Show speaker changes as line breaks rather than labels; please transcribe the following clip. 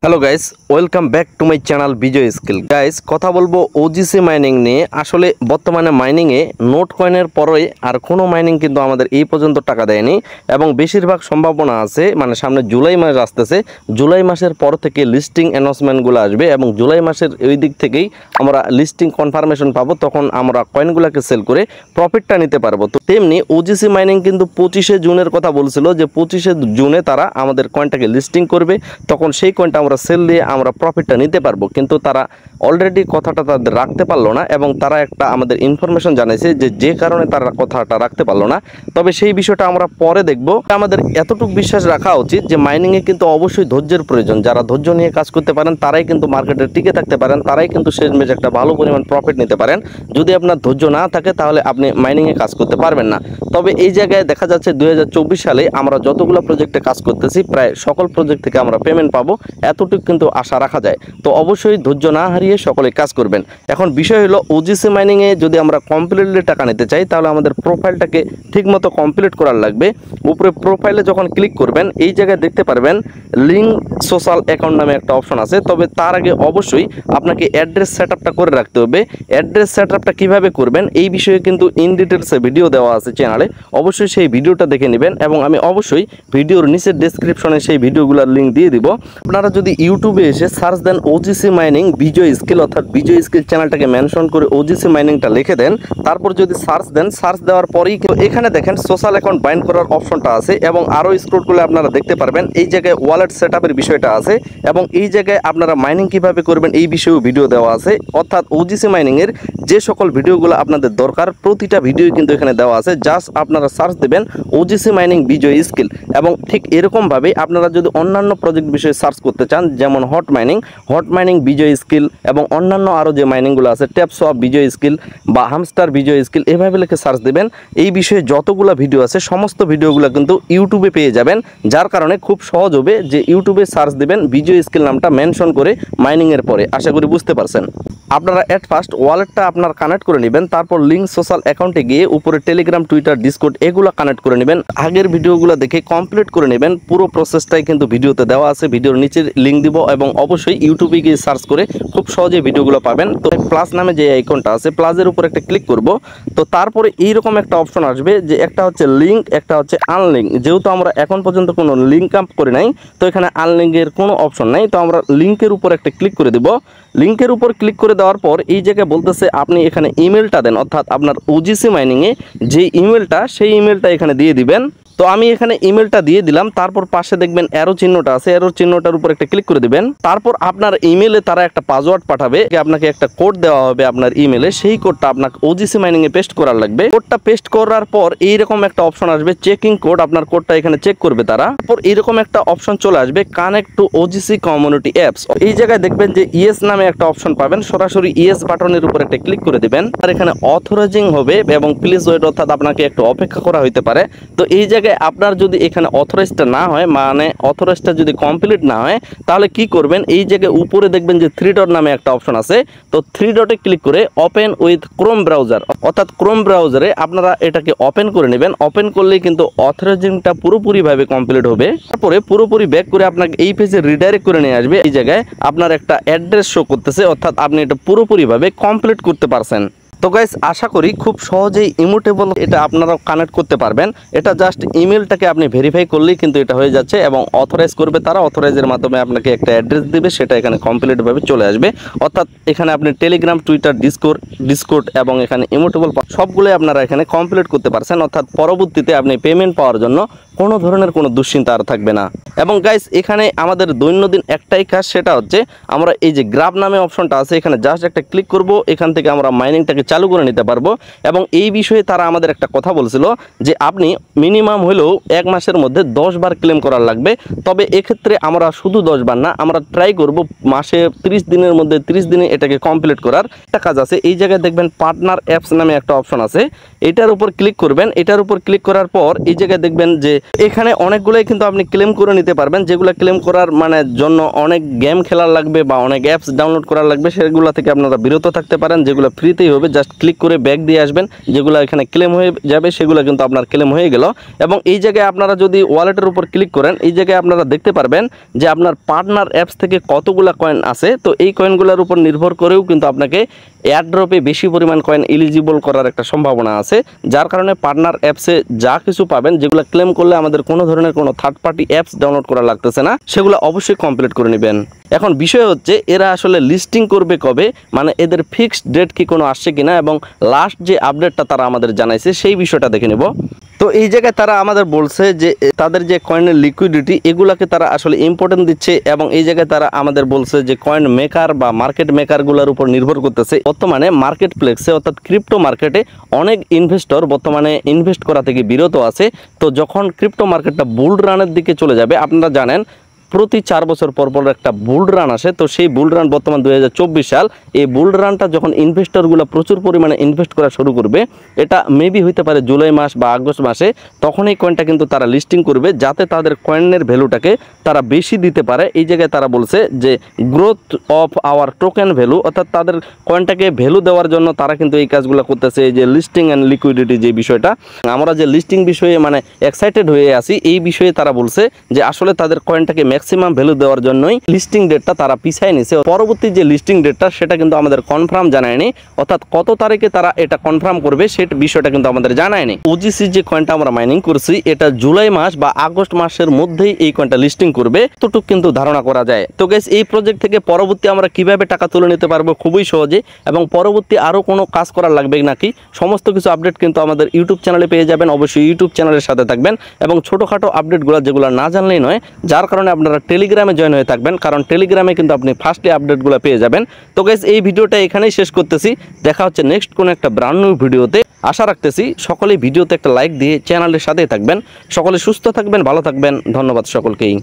Hello guys, welcome back to my channel Vijay skill. Guys, কথা বলবো OGC mining নিয়ে। আসলে বর্তমানে মাইনিংয়ে নোট কয়েনের পরে আর কোনো মাইনিং কিন্তু আমাদের এই পর্যন্ত টাকা দেয়নি এবং বেশিরভাগ সম্ভাবনা আছে মানে সামনে জুলাই মাস আসতেছে, জুলাই মাসের পর থেকে লিস্টিং অ্যানাউন্সমেন্টগুলো আসবে এবং জুলাই মাসের ওই দিক থেকেই আমরা লিস্টিং কনফার্মেশন পাবো, তখন আমরা কয়েনগুলোকে সেল করে প্রফিটটা নিতে পারবো। তো তেমনি ওজিসি মাইনিং কিন্তু 25শে জুনের কথা বলছিল যে 25শে জুনে তারা আমাদের কয়েনটাকে লিস্টিং করবে, তখন সেই কয়েনটা আমরা সেল দিয়ে আমরা প্রফিটটা নিতে পারবো। কিন্তু তারা অলরেডি কথাটা তাদের রাখতে পারলো না এবং তারা একটা আমাদের ইনফরমেশন জানাইছে যে কারণে তারা কথাটা রাখতে পারলো না। তবে সেই বিষয়টা আমরা পরে দেখব। আমাদের এতটুকু বিশ্বাস রাখা উচিত যে মাইনিংয়ে কিন্তু অবশ্যই ধৈর্যের প্রয়োজন। যারা ধৈর্য নিয়ে কাজ করতে পারেন তারাই কিন্তু মার্কেটে টিকে থাকতে পারেন, তারাই কিন্তু শেষমেশ একটা ভালো পরিমাণ প্রফিট নিতে পারেন। যদি আপনার ধৈর্য না থাকে তাহলে আপনি মাইনিংয়ে কাজ করতে পারবেন না। তবে এই জায়গায় দেখা যাচ্ছে 2024 সালে আমরা যতগুলো প্রজেক্টে কাজ করতেছি প্রায় সকল প্রজেক্ট থেকে আমরা পেমেন্ট পাবো, এতটুকু কিন্তু আশা রাখা যায়। তো অবশ্যই ধৈর্য না হারিয়ে সকলে কাজ করবেন। এখন বিষয় হলো ওজিসি মাইনিংয়ে যদি আমরা কমপ্লিটলি টাকা নিতে চাই তাহলে আমাদের প্রোফাইলটাকে ঠিকমতো কমপ্লিট করার লাগবে। উপরে প্রোফাইলে যখন ক্লিক করবেন এই জায়গায় দেখতে পারবেন লিঙ্ক সোশ্যাল অ্যাকাউন্ট নামে একটা অপশন আছে। তবে তার আগে অবশ্যই আপনাকে অ্যাড্রেস সেটআপটা করে রাখতে হবে। অ্যাড্রেস সেটআপটা কিভাবে করবেন এই বিষয়ে কিন্তু ইন ডিটেলসে ভিডিও দেওয়া আছে চ্যানেলে, অবশ্যই সেই ভিডিওটা দেখে নেবেন এবং আমি অবশ্যই ভিডিওর নিচের ডেসক্রিপশনে সেই ভিডিওগুলোর লিঙ্ক দিয়ে দিব। আপনারা যদি ইউটিউবে এসে সার্চ দেন ওজিসি মাইনিং বিজয় স্কিল, অর্থাৎ বিজয় স্কিল চ্যানেলটাকে মেনশন করে ওজিসি মাইনিংটা লিখে দেন, তারপর যদি সার্চ দেন, সার্চ দেওয়ার পরেই এখানে দেখেন সোশ্যাল অ্যাকাউন্ট বাইন্ড করার অপশনটা আছে এবং আরও স্ক্রল করলে আপনারা দেখতে পারবেন এই জায়গায় ওয়ালেট সেটআপের বিষয়টা আছে এবং এই জায়গায় আপনারা মাইনিং কিভাবে করবেন এই বিষয়েও ভিডিও দেওয়া আছে। অর্থাৎ ওজিসি মাইনিংয়ের যে সকল ভিডিওগুলো আপনাদের দরকার প্রতিটা ভিডিওই কিন্তু এখানে দেওয়া আছে। জাস্ট আপনারা সার্চ দেবেন ওজিসি মাইনিং বিজয় স্কিল এবং ঠিক এরকমভাবে আপনারা যদি অন্যান্য প্রজেক্ট বিষয়ে সার্চ করতে চান, যেমন হট মাইনিং বিজয় স্কিল এবং অন্যান্য আরও যে মাইনিংগুলো আছে ট্যাপসওয়াপ বিজয় স্কিল বা হামস্টার বিজয় স্কিল, এভাবে লিখে সার্চ দেবেন। এই বিষয়ে যতগুলো ভিডিও আছে সমস্ত ভিডিওগুলো কিন্তু ইউটিউবে পেয়ে যাবেন, যার কারণে খুব সহজ হবে যে ইউটিউবে সার্চ দেবেন বিজয় স্কিল নামটা মেনশন করে মাইনিংয়ের পরে। আশা করি বুঝতে পারছেন। আপনারা এট ফার্স্ট ওয়ালেটটা আপনার কানেক্ট করে নেবেন, তারপর লিঙ্ক সোশ্যাল অ্যাকাউন্টে গিয়ে উপরে টেলিগ্রাম, টুইটার, ডিসকর্ড এগুলো কানেক্ট করে নেবেন। আগের ভিডিওগুলো দেখে কমপ্লিট করে নেবেন। পুরো প্রসেসটাই কিন্তু ভিডিওতে দেওয়া আছে, ভিডিওর নিচে লিঙ্ক দিব এবং অবশ্যই ইউটিউবে গিয়ে সার্চ করে খুব সহজে ভিডিওগুলো পাবেন। তো প্লাস নামে যে আইকনটা আছে প্লাসের উপর একটা ক্লিক করব, তো তারপরে এইরকম একটা অপশন আসবে যে একটা হচ্ছে লিঙ্ক, একটা হচ্ছে আনলিঙ্ক। যেহেতু আমরা এখন পর্যন্ত কোনো লিঙ্ক আপ করে নাই তো এখানে আনলিঙ্কের কোনো অপশন নাই, তো আমরা লিঙ্কের উপর একটা ক্লিক করে দেব। লিঙ্কের উপর ক্লিক করে দেওয়ার পর এই জায়গায় বলতেছে আপনি এখানে ইমেলটা দেন, অর্থাৎ আপনার ওজিসি মাইনিংয়ে যে ইমেলটা সেই ইমেলটা এখানে দিয়ে দিবেন। তো আমি এখানে ইমেলটা দিয়ে দিলাম। তারপর পাশে দেখবেন অ্যারো চিহ্নটা আছে, অ্যারো চিহ্নটার উপর একটা ক্লিক করে দিবেন। তারপর আপনার ইমেলে তারা একটা পাসওয়ার্ড পাঠাবে, আপনাকে একটা কোড দেওয়া হবে আপনার ইমেলে, সেই কোডটা আপনাকে ওজিসি মাইনিংয়ে পেস্ট করার লাগবে। কোডটা পেস্ট করার পর এইরকম একটা অপশন আসবে চেকিং কোড, আপনার কোডটা এখানে চেক করবে তারা। তারপর এইরকম একটা অপশন চলে আসবে connect to OGC community apps. এই জায়গায় দেখবেন যে ইয়েস নামে একটা অপশন পাবেন, সরাসরি ইয়েস বাটনের উপর একটা ক্লিক করে দিবেন। আর এখানে অথরাইজিং হবে এবং প্লিজ ওয়েট, অর্থাৎ আপনাকে একটু অপেক্ষা করা হইতে পারে। তো এই জায়গায় আপনার যদি এখানে অথরাইজটা না হয়, মানে অথরাইজটা যদি কমপ্লিট না হয় তাহলে কি করবেন, এই জায়গায় উপরে দেখবেন যে 3 ডট নামে একটা অপশন আছে। তো 3 ডটে ক্লিক করে ওপেন উইথ ক্রোম ব্রাউজার, অর্থাৎ ক্রোম ব্রাউজারে আপনারা এটাকে ওপেন করে নেবেন। ওপেন করলেই কিন্তু অথরাইজিংটা পুরোপুরিভাবে কমপ্লিট হবে। তারপরে পুরোপুরি ব্যাক করে আপনাকে এই পেজে রিডাইরেক্ট করে নিয়ে আসবে। এই জায়গায় আপনার একটা অ্যাড্রেস শো করতেছে, অর্থাৎ আপনি এটা পুরোপুরিভাবে কমপ্লিট করতে পারছেন। তো গাইস, আশা করি খুব সহজেই ইমোটেবল এটা আপনারাও কানেক্ট করতে পারবেন। এটা জাস্ট ইমেলটাকে আপনি ভেরিফাই করলেই কিন্তু এটা হয়ে যাচ্ছে এবং অথরাইজ করবে তারা। অথরাইজের মাধ্যমে আপনাকে একটা অ্যাড্রেস দেবে, সেটা এখানে কমপ্লিটভাবে চলে আসবে। অর্থাৎ এখানে আপনি টেলিগ্রাম, টুইটার, ডিসকর্ড এবং এখানে ইমোটেবল সবগুলোই আপনারা এখানে কমপ্লিট করতে পারছেন। অর্থাৎ পরবর্তীতে আপনি পেমেন্ট পাওয়ার জন্য কোনো ধরনের কোনো দুশ্চিন্তা আর থাকবে না। এবং গাইস, এখানে আমাদের দৈনন্দিন একটাই কাজ, সেটা হচ্ছে আমরা এই যে গ্রাফ নামে অপশনটা আছে এখানে জাস্ট একটা ক্লিক করব, এখান থেকে আমরা মাইনিংটাকে চালু করে নিতে পারবো। এবং এই বিষয়ে তারা আমাদের একটা কথা বলছিল যে আপনি মিনিমাম হলেও 1 মাসের মধ্যে 10 বার ক্লেম করার লাগবে। তবে এক্ষেত্রে আমরা শুধু 10 বার না, আমরা ট্রাই করব মাসে 30 দিনের মধ্যে 30 দিনে এটাকে কমপ্লিট করার একটা কাজ আছে। এই জায়গায় দেখবেন পার্টনার অ্যাপস নামে একটা অপশন আছে, এটার উপর ক্লিক করবেন। এটার উপর ক্লিক করার পর এই জায়গায় দেখবেন যে এখানে অনেকগুলোই কিন্তু আপনি ক্লেম করে নিতে পারবেন, যেগুলো ক্লেম করার মানে জন্য অনেক গেম খেলার লাগবে বা অনেক অ্যাপস ডাউনলোড করার লাগবে, সেগুলো থেকে আপনারা বিরত থাকতে পারেন। যেগুলো ফ্রিতেই হবে, জাস্ট ক্লিক করে ব্যাক দিয়ে আসবেন, যেগুলো এখানে ক্লেম হয়ে যাবে সেগুলো কিন্তু আপনার ক্লেম হয়ে গেল। এবং এই জায়গায় আপনারা যদি ওয়ালেটের উপর ক্লিক করেন, এই জায়গায় আপনারা দেখতে পারবেন যে আপনার পার্টনার অ্যাপস থেকে কতগুলো কয়েন আছে। তো এই কয়েনগুলোর উপর নির্ভর করেও কিন্তু আপনাকে এয়ারড্রপে বেশি পরিমাণ কয়েন এলিজিবল করার একটা সম্ভাবনা আছে, যার কারণে পার্টনার অ্যাপসে যা কিছু পাবেন, যেগুলো ক্লেম করলে আমাদের কোনো ধরনের কোনো থার্ড পার্টি অ্যাপস ডাউনলোড করা লাগতেছে না, সেগুলো অবশ্যই কমপ্লিট করে নেবেন। এখন বিষয় হচ্ছে এরা আসলে লিস্টিং করবে কবে, মানে এদের ফিক্সড ডেট কি কোনো আসছে কিনা, এবং লাস্ট যে আপডেটটা তারা আমাদের জানাইছে সেই বিষয়টা দেখে নেব। তো এই জায়গায় তারা আমাদের বলছে যে তাদের যে কয়েনের লিকুইডিটি এগুলাকে তারা আসলে ইম্পর্টেন্ট দিচ্ছে, এবং এই জায়গায় তারা আমাদের বলছে যে কয়েন মেকার বা মার্কেট মেকারগুলোর উপর নির্ভর করতেছে। বর্তমানে মার্কেট প্লেক্সে অর্থাৎ ক্রিপ্টো মার্কেটে অনেক ইনভেস্টর বর্তমানে ইনভেস্ট করা থেকে বিরত আছে। তো যখন ক্রিপ্টো মার্কেটটা বুল রানের দিকে চলে যাবে, আপনারা জানেন প্রতি 4 বছর পর পর একটা বুল রান আসে। তো সেই বুল রান বর্তমান 2024 সাল, এই বুল রানটা যখন ইনভেস্টরগুলো প্রচুর পরিমাণে ইনভেস্ট করা শুরু করবে, এটা মেবি হইতে পারে জুলাই মাস বা আগস্ট মাসে, তখন এই কয়েনটা কিন্তু তারা লিস্টিং করবে, যাতে তাদের কয়েনের ভ্যালুটাকে তারা বেশি দিতে পারে। এই জায়গায় তারা বলছে যে growth of our token value, অর্থাৎ তাদের কয়েনটাকে ভ্যালু দেওয়ার জন্য তারা কিন্তু এই কাজগুলো করতেছে। এই যে লিস্টিং অ্যান্ড লিকুইডিটি যে বিষয়টা, আমরা যে লিস্টিং বিষয়ে মানে এক্সাইটেড হয়ে আছি, এই বিষয়ে তারা বলছে যে আসলে তাদের কয়েনটাকে ম্যাক্সিমাম ভ্যালু দেওয়ার জন্যই লিস্টিং ডেটটা তারা পিছায় নিছে। পরবর্তী যে লিস্টিং ডেটটা সেটা কিন্তু আমাদের কনফার্ম জানায়নি, অর্থাৎ কত তারিখে তারা এটা কনফার্ম করবে সেটা বিষয়টা কিন্তু আমাদের জানায়নি। ওজিসি যে কয়েনটা আমরা মাইনিং করছি, এটা জুলাই মাস বা আগস্ট মাসের মধ্যেই এই কয়েনটা লিস্টিং করবে, এতটুকু কিন্তু ধারণা করা যায়। তো গাইস, এই প্রজেক্ট থেকে পরবর্তী আমরা কিভাবে টাকা তুলে নিতে পারবো খুবই সহজে, এবং পরবর্তী আরও কোনো কাজ করার লাগবে নাকি সমস্ত কিছু আপডেট কিন্তু আমাদের ইউটিউব চ্যানেলে পেয়ে যাবেন। অবশ্যই ইউটিউব চ্যানেলের সাথে থাকবেন, এবং ছোটোখাটো আপডেটগুলো যেগুলো না জানলেই নয়, যার কারণে আপনারা টেলিগ্রামে জয়েন হয়ে থাকবেন, কারণ টেলিগ্রামে কিন্তু আপনি ফার্স্টে আপডেটগুলো পেয়ে যাবেন। তো গাইস, এই ভিডিওটা এখানেই শেষ করতেছি, দেখা হচ্ছে নেক্সট কোনো একটা ব্র্যান্ড নিউ ভিডিওতে। আশা রাখতেছি সকলেই ভিডিওতে একটা লাইক দিয়ে চ্যানেলের সাথেই থাকবেন। সকলে সুস্থ থাকবেন, ভালো থাকবেন, ধন্যবাদ সকলকেই।